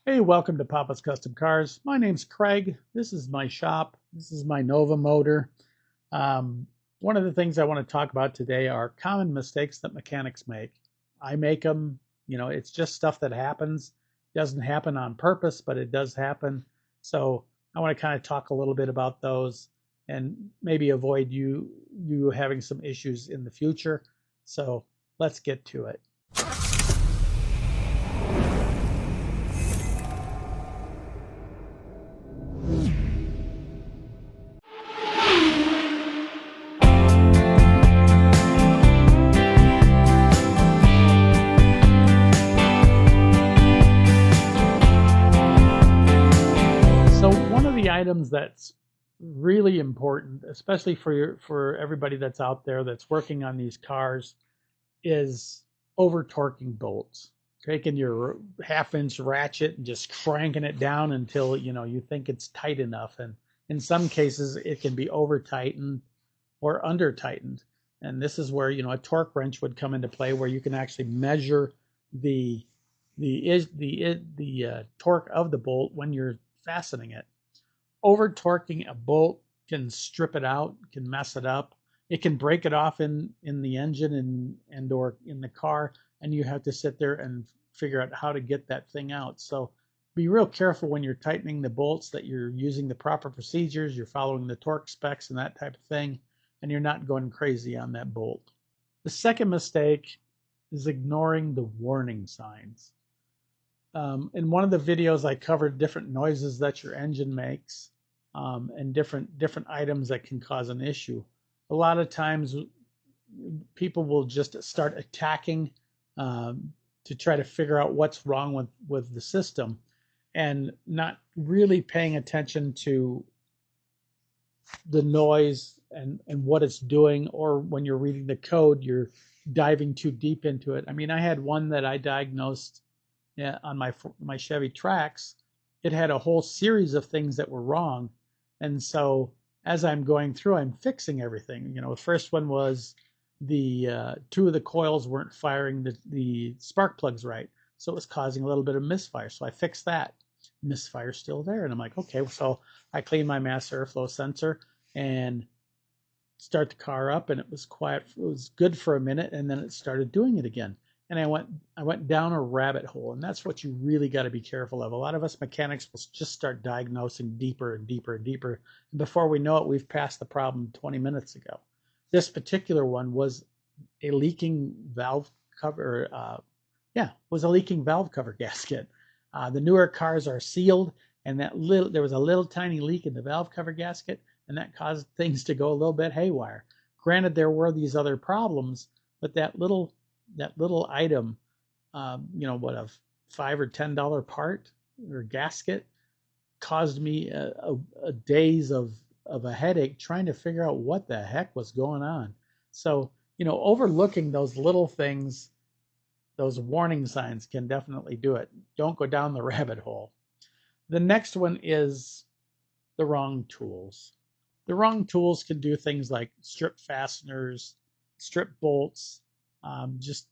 Hey, welcome to Papa's Custom Cars. My name's Craig. This is my shop. This is my Nova motor. Um, One of the things I want to talk about today are common mistakes that mechanics make. I make them, it's just stuff that happens. It doesn't happen on purpose, but it does happen. So I want to kind of talk a little bit about those and maybe avoid you having some issues in the future. So let's get to it. So one of the items that's really important, especially for everybody that's out there that's working on these cars, is over torquing bolts. Taking your half-inch ratchet and just cranking it down until you think it's tight enough. And in some cases, it can be over tightened or under tightened. And this is where a torque wrench would come into play, where you can actually measure the torque of the bolt when you're fastening it. Over torquing a bolt can strip it out, can mess it up. It can break it off in the engine and or in the car, and you have to sit there and figure out how to get that thing out. So be real careful when you're tightening the bolts that you're using the proper procedures, you're following the torque specs and that type of thing, and you're not going crazy on that bolt. The second mistake is ignoring the warning signs. In one of the videos, I covered different noises that your engine makes, and different items that can cause an issue. A lot of times, people will just start attacking to try to figure out what's wrong with the system, and not really paying attention to the noise and what it's doing. Or when you're reading the code, you're diving too deep into it. I mean, I had one that I diagnosed, yeah, on my Chevy Trax. It had a whole series of things that were wrong, and so as I'm going through, I'm fixing everything. The first one was the two of the coils weren't firing the spark plugs right, so it was causing a little bit of misfire. So I fixed that. Misfire still there, and I'm like, okay. So I cleaned my mass airflow sensor and start the car up, and it was quiet. It was good for a minute, and then it started doing it again. And I went down a rabbit hole, and that's what you really got to be careful of. A lot of us mechanics will just start diagnosing deeper and deeper and deeper. And before we know it, we've passed the problem 20 minutes ago. This particular one was a leaking valve cover. Was a leaking valve cover gasket. The newer cars are sealed, and there was a little tiny leak in the valve cover gasket, and that caused things to go a little bit haywire. Granted, there were these other problems, but that little item, what, a $5 or $10 part or gasket, caused me a days of a headache trying to figure out what the heck was going on. So, overlooking those little things, those warning signs, can definitely do it. Don't go down the rabbit hole. The next one is the wrong tools. The wrong tools can do things like strip fasteners, strip bolts, just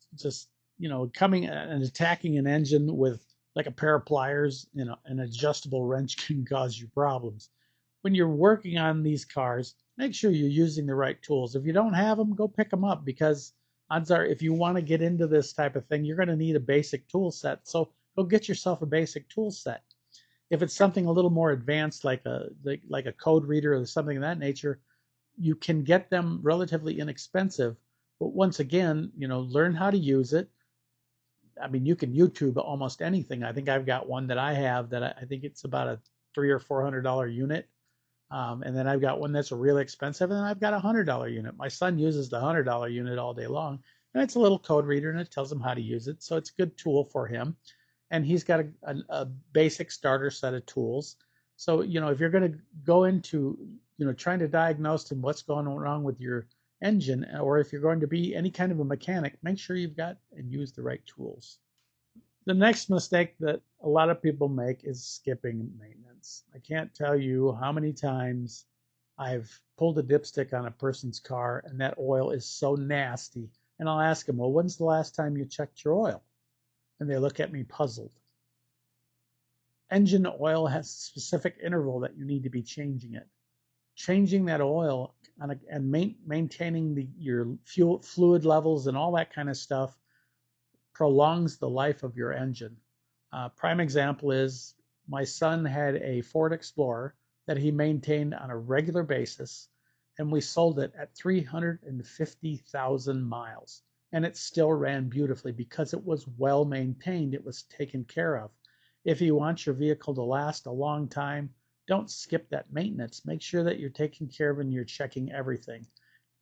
coming and attacking an engine with like a pair of pliers. An adjustable wrench can cause you problems. When you're working on these cars, make sure you're using the right tools. If you don't have them, go pick them up, because odds are, if you want to get into this type of thing, you're going to need a basic tool set. So go get yourself a basic tool set. If it's something a little more advanced, like a code reader or something of that nature, you can get them relatively inexpensive. But once again, learn how to use it. I mean, you can YouTube almost anything. I think I've got one that I have that I think it's about a $300 or $400 unit. And then I've got one that's really expensive, and then I've got a $100 unit. My son uses the $100 unit all day long, and it's a little code reader, and it tells him how to use it. So it's a good tool for him. And he's got a basic starter set of tools. So, if you're going to go into, trying to diagnose what's going wrong with your engine, or if you're going to be any kind of a mechanic, make sure you've got and use the right tools. The next mistake that a lot of people make is skipping maintenance. I can't tell you how many times I've pulled a dipstick on a person's car and that oil is so nasty. And I'll ask them, well, when's the last time you checked your oil? And they look at me puzzled. engine oil has a specific interval that you need to be changing it. Changing that oil and maintaining your fuel fluid levels and all that kind of stuff prolongs the life of your engine. Prime example is my son had a Ford Explorer that he maintained on a regular basis, and we sold it at 350,000 miles. And it still ran beautifully because it was well maintained. It was taken care of. If you want your vehicle to last a long time, don't skip that maintenance. Make sure that you're taking care of and you're checking everything.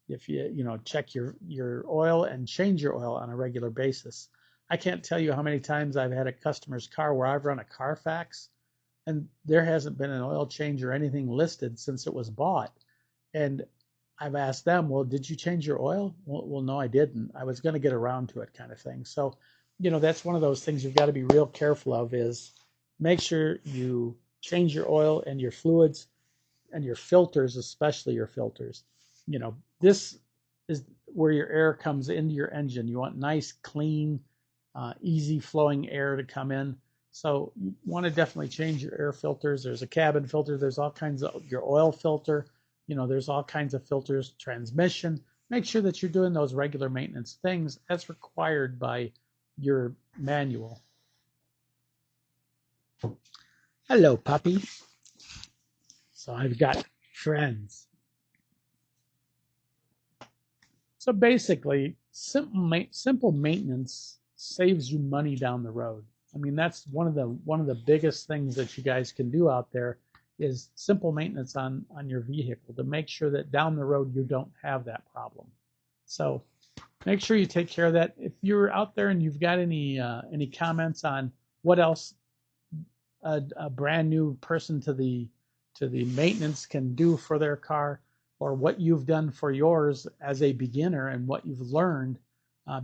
If you check your oil and change your oil on a regular basis. I can't tell you how many times I've had a customer's car where I've run a Carfax and there hasn't been an oil change or anything listed since it was bought. And I've asked them, well, did you change your oil? Well, no, I didn't. I was going to get around to it, kind of thing. So, that's one of those things you've got to be real careful of, is make sure you change your oil and your fluids and your filters, especially your filters. This is where your air comes into your engine. You want nice, clean, easy flowing air to come in. So you want to definitely change your air filters. There's a cabin filter. There's all kinds of your oil filter. There's all kinds of filters, transmission. Make sure that you're doing those regular maintenance things as required by your manual. Hello, puppy. So I've got friends. So basically, simple maintenance saves you money down the road. I mean, that's one of the biggest things that you guys can do out there, is simple maintenance on your vehicle to make sure that down the road you don't have that problem. So make sure you take care of that. If you're out there and you've got any comments on what else a brand new person to the maintenance can do for their car, or what you've done for yours as a beginner and what you've learned,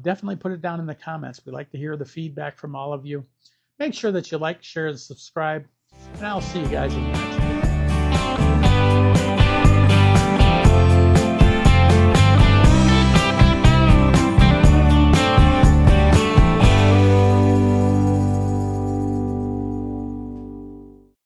definitely put it down in the comments. We'd like to hear the feedback from all of you. Make sure that you like, share, and subscribe, and I'll see you guys in the next video.